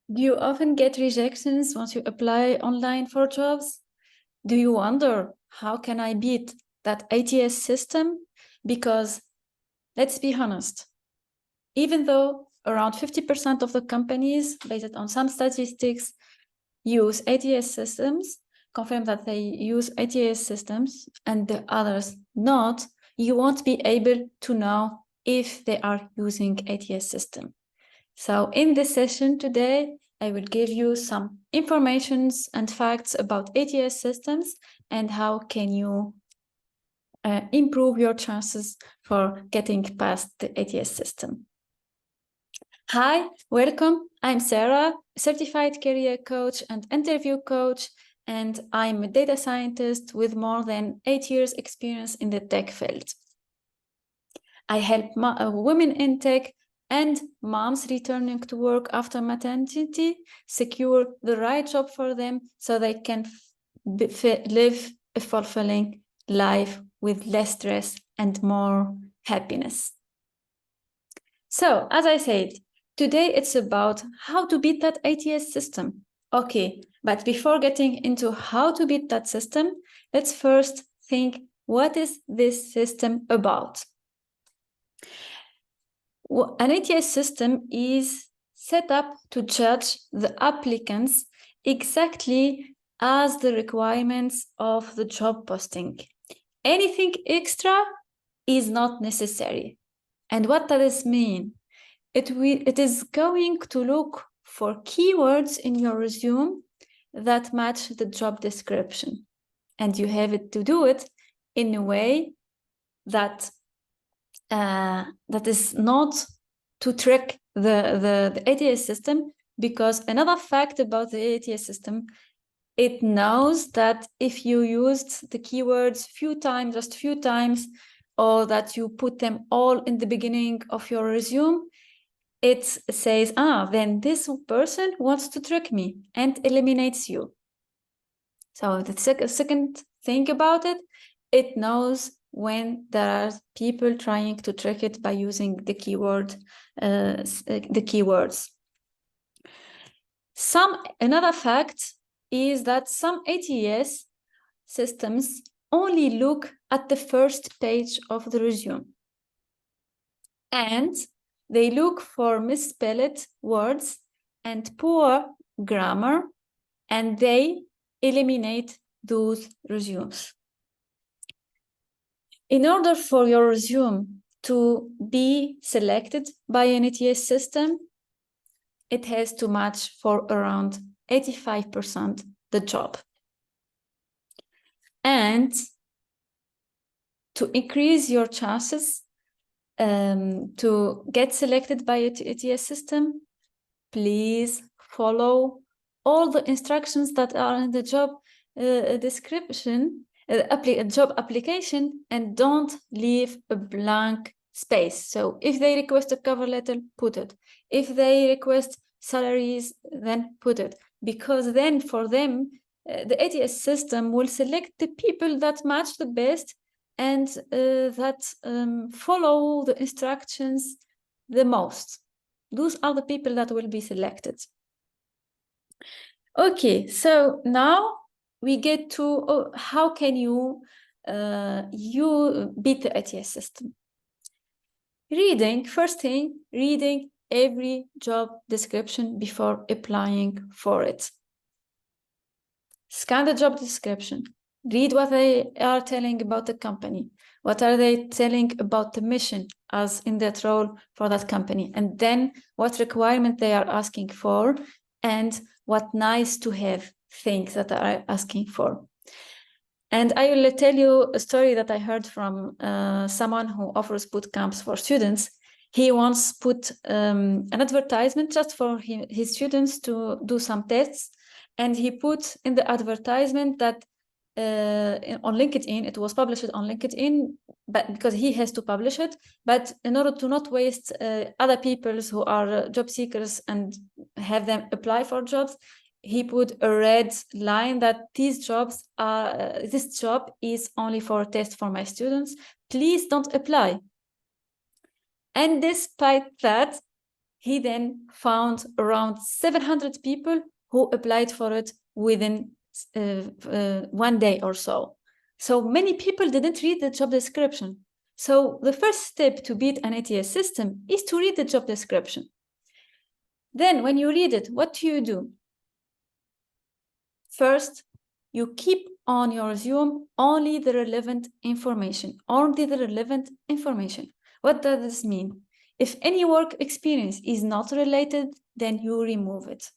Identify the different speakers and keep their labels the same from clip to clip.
Speaker 1: Do you often get rejections once you apply online for jobs? Do you wonder, how can I beat that ATS system? Because let's be honest, even though around 50% of the companies, based on some statistics, use ATS systems, confirm that they use ATS systems, and the others not, you won't be able to know if they are using ATS system. So in this session today, I will give you some informations and facts about ATS systems and how can you improve your chances for getting past the ATS system. Hi, welcome. I'm Sarah, certified career coach and interview coach, and I'm a data scientist with more than 8 years experience in the tech field. I help women in tech and moms returning to work after maternity secure the right job for them so they can live a fulfilling life with less stress and more happiness. So, as I said, today it's about how to beat that ATS system. Okay, but before getting into how to beat that system, let's first think, what is this system about? An ATS system is set up to judge the applicants exactly as the requirements of the job posting. Anything extra is not necessary. And what does this mean? It is going to look for keywords in your resume that match the job description. And you have to do it in a way that is not to trick the ATS system, because another fact about the ATS system, it knows that if you used the keywords just few times, or that you put them all in the beginning of your resume, it says, then this person wants to trick me, and eliminates you. So the second thing about it, it knows when there are people trying to trick it by using the keywords. Another fact is that some ATS systems only look at the first page of the resume, and they look for misspelled words and poor grammar, and they eliminate those resumes. In order for your resume to be selected by an ATS system, it has to match for around 85% the job. And to increase your chances to get selected by an ATS system, please follow all the instructions that are in the job description, job application, and don't leave a blank space. So if they request a cover letter, put it. If they request salaries, then put it. Because then for them, the ATS system will select the people that match the best and that follow the instructions the most. Those are the people that will be selected. Okay, so now we get to how can you beat the ATS system? First thing, reading every job description before applying for it. Scan the job description. Read what they are telling about the company. What are they telling about the mission as in that role for that company? And then what requirement they are asking for, and what nice to have things that they are asking for. And I will tell you a story that I heard from someone who offers boot camps for students. He once put an advertisement just for his students to do some tests. And he put in the advertisement that on LinkedIn, it was published on LinkedIn, but because he has to publish it, but in order to not waste other people who are job seekers and have them apply for jobs, he put a red line that this job is only for a test for my students. Please don't apply. And despite that, he then found around 700 people who applied for it within 1 day or so. So many people didn't read the job description. So the first step to beat an ATS system is to read the job description. Then when you read it, what do? First, you keep on your resume only the relevant information, only the relevant information. What does this mean? If any work experience is not related, then you remove it.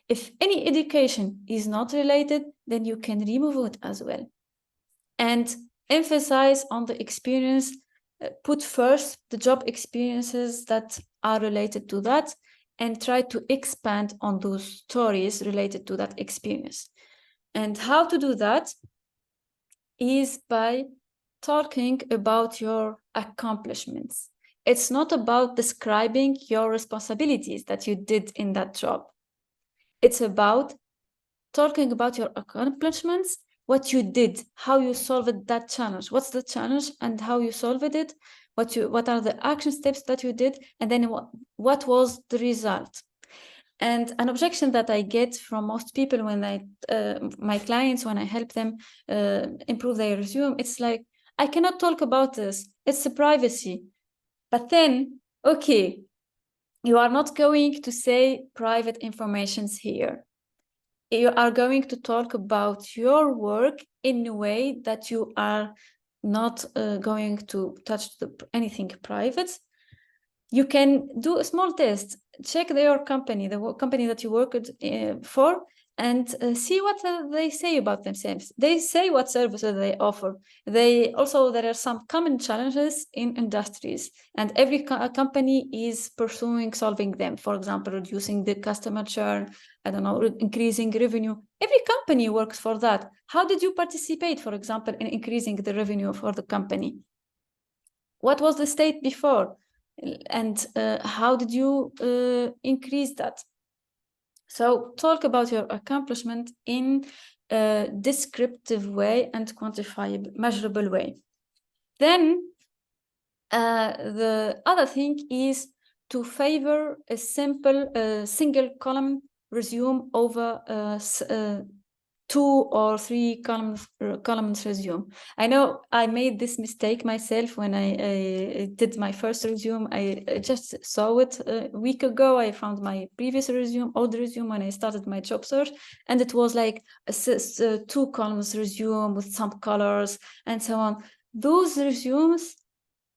Speaker 1: If any education is not related, then you can remove it as well. And emphasize on the experience, put first the job experiences that are related to that, and try to expand on those stories related to that experience. And how to do that is by talking about your accomplishments. It's not about describing your responsibilities that you did in that job. It's about talking about your accomplishments, what you did, how you solved that challenge, what's the challenge and how you solved it, what are the action steps that you did, and then what was the result. And an objection that I get from most people when my clients, when I help them improve their resume, it's like, I cannot talk about this, it's a privacy. But then, okay, you are not going to say private informations here. You are going to talk about your work in a way that you are not going to touch anything private. You can do a small test, check their company, the company that you worked for, and see what they say about themselves. They say what services they offer. There are some common challenges in industries, and every company is pursuing solving them. For example, reducing the customer churn, I don't know, increasing revenue. Every company works for that. How did you participate, for example, in increasing the revenue for the company? What was the state before? And how did you increase that? So talk about your accomplishment in a descriptive way and quantifiable, measurable way. Then the other thing is to favor a simple single column resume over 2 or 3 columns resume. I know I made this mistake myself when I did my first resume. I just saw it a week ago. I found my previous resume, old resume, when I started my job search, and it was like a 2 columns resume with some colors and so on. Those resumes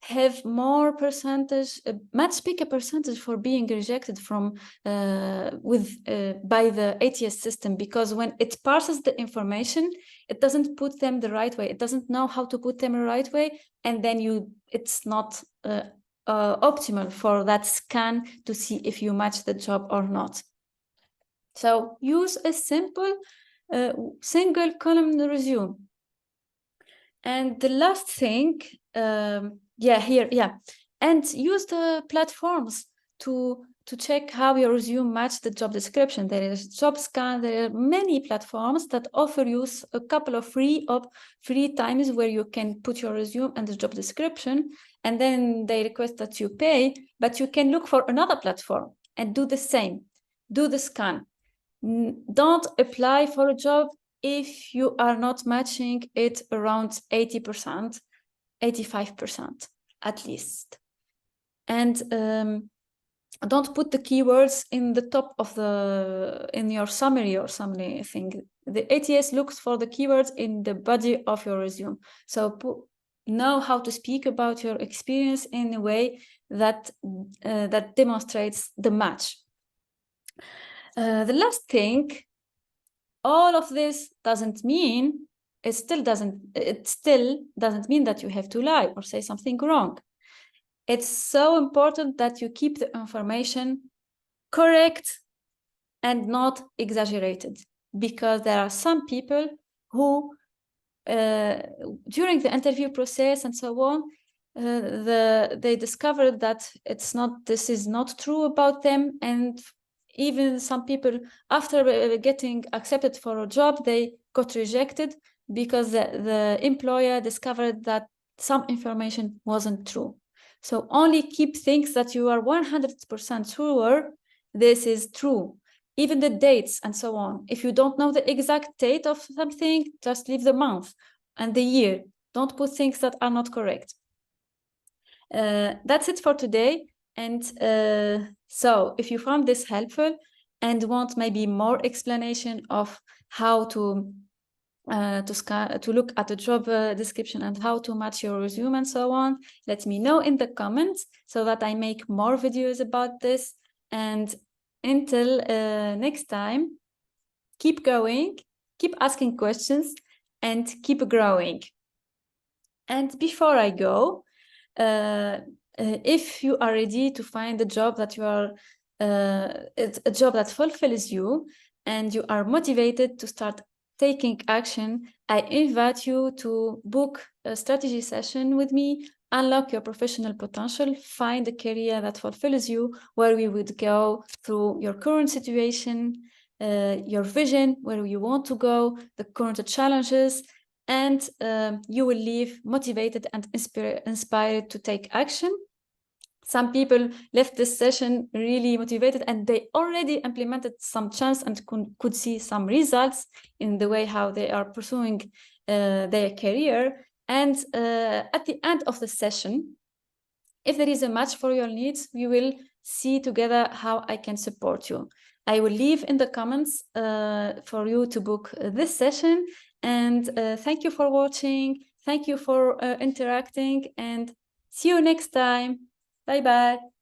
Speaker 1: have more percentage, a much bigger percentage for being rejected from by the ATS system, because when it parses the information, it doesn't put them the right way. It doesn't know how to put them the right way, and then it's not optimal for that scan to see if you match the job or not. So use a simple single column resume. And the last thing, and use the platforms to check how your resume match the job description. There is JobScan. There are many platforms that offer you a couple of free times where you can put your resume and the job description, and then they request that you pay, but you can look for another platform and do the same. Do the scan. Don't apply for a job if you are not matching it around 80%, 85% at least. And don't put the keywords in the top of in your summary or something. The ATS looks for the keywords in the body of your resume. So know how to speak about your experience in a way that that demonstrates the match. The last thing, all of this doesn't mean, it still doesn't mean that you have to lie or say something wrong. It's so important that you keep the information correct and not exaggerated, because there are some people who during the interview process and so on, they discovered that this is not true about them, and even some people, after getting accepted for a job, they got rejected because the employer discovered that some information wasn't true. So only keep things that you are 100% sure this is true. Even the dates and so on. If you don't know the exact date of something, just leave the month and the year. Don't put things that are not correct. That's it for today. And so if you found this helpful and want maybe more explanation of how to look at the job description and how to match your resume and so on, let me know in the comments so that I make more videos about this. And until next time, keep going, keep asking questions, and keep growing. And before I go, if you are ready to find a job that you are a job that fulfills you and you are motivated to start taking action, I invite you to book a strategy session with me, unlock your professional potential, find a career that fulfills you, where we would go through your current situation, your vision, where you want to go, the current challenges, and you will leave motivated and inspired to take action. Some people left this session really motivated and they already implemented some change and could see some results in the way how they are pursuing their career. And at the end of the session, if there is a match for your needs, we will see together how I can support you. I will leave in the comments for you to book this session. And thank you for watching. Thank you for interacting, and see you next time. Bye-bye.